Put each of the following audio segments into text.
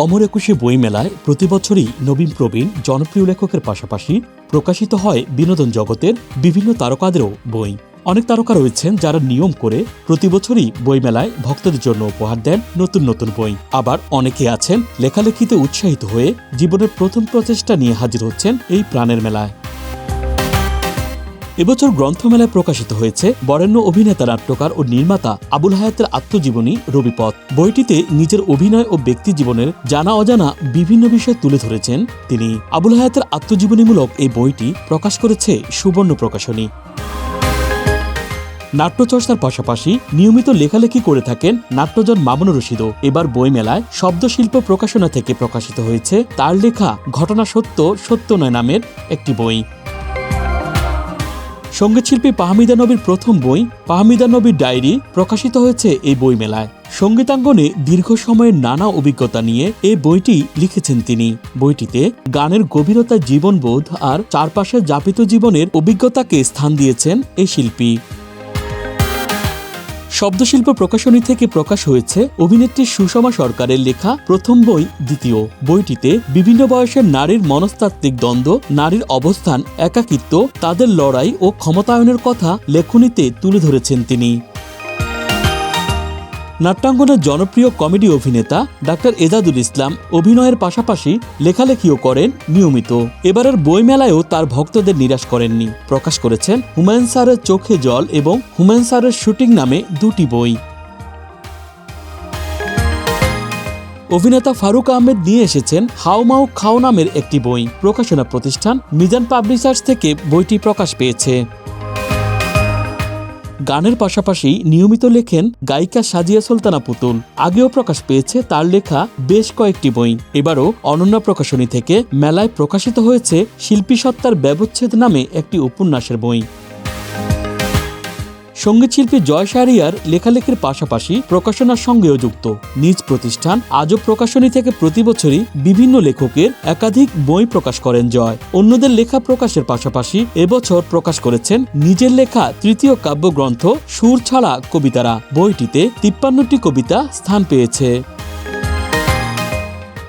অমর একুশে বইমেলায় প্রতি বছরই নবীন প্রবীণ জনপ্রিয় লেখকের পাশাপাশি প্রকাশিত হয় বিনোদন জগতের বিভিন্ন তারকাদেরও বই। অনেক তারকা রয়েছেন যারা নিয়ম করে প্রতি বছরই বইমেলায় ভক্তদের জন্য উপহার দেন নতুন নতুন বই। আবার অনেকে আছেন লেখালেখিতে উৎসাহিত হয়ে জীবনের প্রথম প্রচেষ্টা নিয়ে হাজির হচ্ছেন এই প্রাণের মেলায়। এবছর গ্রন্থমেলায় প্রকাশিত হয়েছে বরেণ্য অভিনেতা, নাট্যকার ও নির্মাতা আবুল হায়াতের আত্মজীবনী রবিপথ। বইটিতে নিজের অভিনয় ও ব্যক্তি জীবনের জানা অজানা বিভিন্ন বিষয় তুলে ধরেছেন তিনি। আবুল হায়াতের আত্মজীবনীমূলক এই বইটি প্রকাশ করেছে সুবর্ণ প্রকাশনী। নাট্যচর্চার পাশাপাশি নিয়মিত লেখালেখি করে থাকেন নাট্যজন মামুন রশিদও। এবার বইমেলায় শব্দশিল্প প্রকাশনা থেকে প্রকাশিত হয়েছে তার লেখা ঘটনা সত্য সত্য নয় নামের একটি বই। সঙ্গীতশিল্পী পাহমিদা নবীর প্রথম বই পাহমিদা নবীর ডায়েরি প্রকাশিত হয়েছে এই বইমেলায়। সঙ্গীতাঙ্গনে দীর্ঘ সময়ের নানা অভিজ্ঞতা নিয়ে এই বইটি লিখেছেন তিনি। বইটিতে গানের গভীরতা, জীবনবোধ আর চারপাশের যাপিত জীবনের অভিজ্ঞতাকে স্থান দিয়েছেন এই শিল্পী। শব্দশিল্প প্রকাশনী থেকে প্রকাশ হয়েছে অভিনেত্রী সুষমা সরকারের লেখা প্রথম বই দ্বিতীয়। বইটিতে বিভিন্ন বয়সের নারীর মনস্তাত্ত্বিক দ্বন্দ্ব, নারীর অবস্থান, একাকিত্ব, তাদের লড়াই ও ক্ষমতায়নের কথা লেখনীতে তুলে ধরেছেন তিনি। নাট্যাঙ্গনের জনপ্রিয় কমেডি অভিনেতা ডাক্তার এজাজুল ইসলাম অভিনয়ের পাশাপাশি লেখালেখিও করেন নিয়মিত। এবারের বইমেলায়ও তার ভক্তদের নিরাশ করেননি। প্রকাশ করেছেন হুমায়ুন স্যারের চোখে জল এবং হুমায়ুন স্যারের শুটিং নামে দুটি বই। অভিনেতা ফারুক আহমেদ নিয়ে এসেছেন হাউ মাউ খাও নামের একটি বই। প্রকাশনা প্রতিষ্ঠান মিজান পাবলিশার্স থেকে বইটি প্রকাশ পেয়েছে। গানের পাশাপাশি নিয়মিত লেখেন গায়িকা সাজিয়া সুলতানা পুতুল। আগেও প্রকাশ পেয়েছে তার লেখা বেশ কয়েকটি বই। এবারও অনন্যা প্রকাশনী থেকে মেলায় প্রকাশিত হয়েছে শিল্পী সত্তার ব্যবচ্ছেদ নামে একটি উপন্যাসের বই। সঙ্গীতশিল্পী জয় শাহরিয়ার লেখালেখির পাশাপাশি প্রকাশনার সঙ্গেও যুক্ত। নিজ প্রতিষ্ঠান আজব প্রকাশনী থেকে প্রতি বছরই বিভিন্ন লেখকের একাধিক বই প্রকাশ করেন জয়। অন্যদের লেখা প্রকাশের পাশাপাশি এবছর প্রকাশ করেছেন নিজের লেখা তৃতীয় কাব্যগ্রন্থ সুর ছাড়া কবিতারা। বইটিতে 53টি কবিতা স্থান পেয়েছে।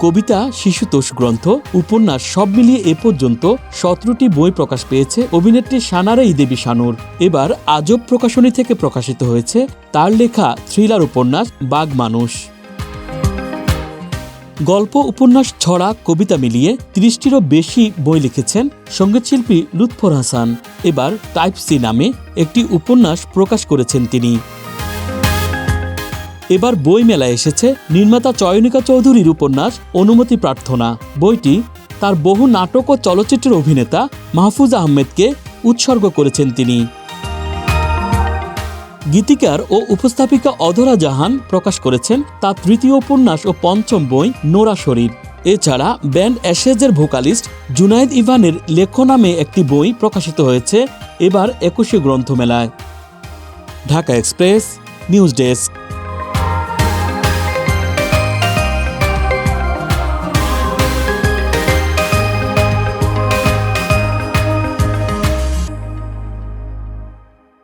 কবিতা, শিশুতোষ গ্রন্থ, উপন্যাস সব মিলিয়ে এ পর্যন্ত 17টি বই প্রকাশ পেয়েছে অভিনেত্রী সানারা দেবী শানুর। এবার আজব প্রকাশনী থেকে প্রকাশিত হয়েছে তার লেখা থ্রিলার উপন্যাস বাঘ মানুষ। গল্প, উপন্যাস, ছড়া, কবিতা মিলিয়ে 30টিরও বেশি বই লিখেছেন সঙ্গীতশিল্পী লুৎফর হাসান। এবার টাইপ সি নামে একটি উপন্যাস প্রকাশ করেছেন তিনি। এবার বই মেলায় এসেছে নির্মাতা চয়নিকা চৌধুরীর উপন্যাস অনুমতি প্রার্থনা। বইটি তার বহু নাটক ও চলচ্চিত্রের অভিনেতা মাহফুজ আহমেদকে উৎসর্গ করেছেন তিনি। গীতিকার ও উপস্থাপিকা অধরা জাহান প্রকাশ করেছেন তার তৃতীয় উপন্যাস ও পঞ্চম বই নোরা শরীর। এছাড়া ব্যান্ড অ্যাশেজের ভোকালিস্ট জুনায়েদ ইভানের লেখ নামে একটি বই প্রকাশিত হয়েছে এবার 21শে গ্রন্থমেলায়। Dhaka express, news desk.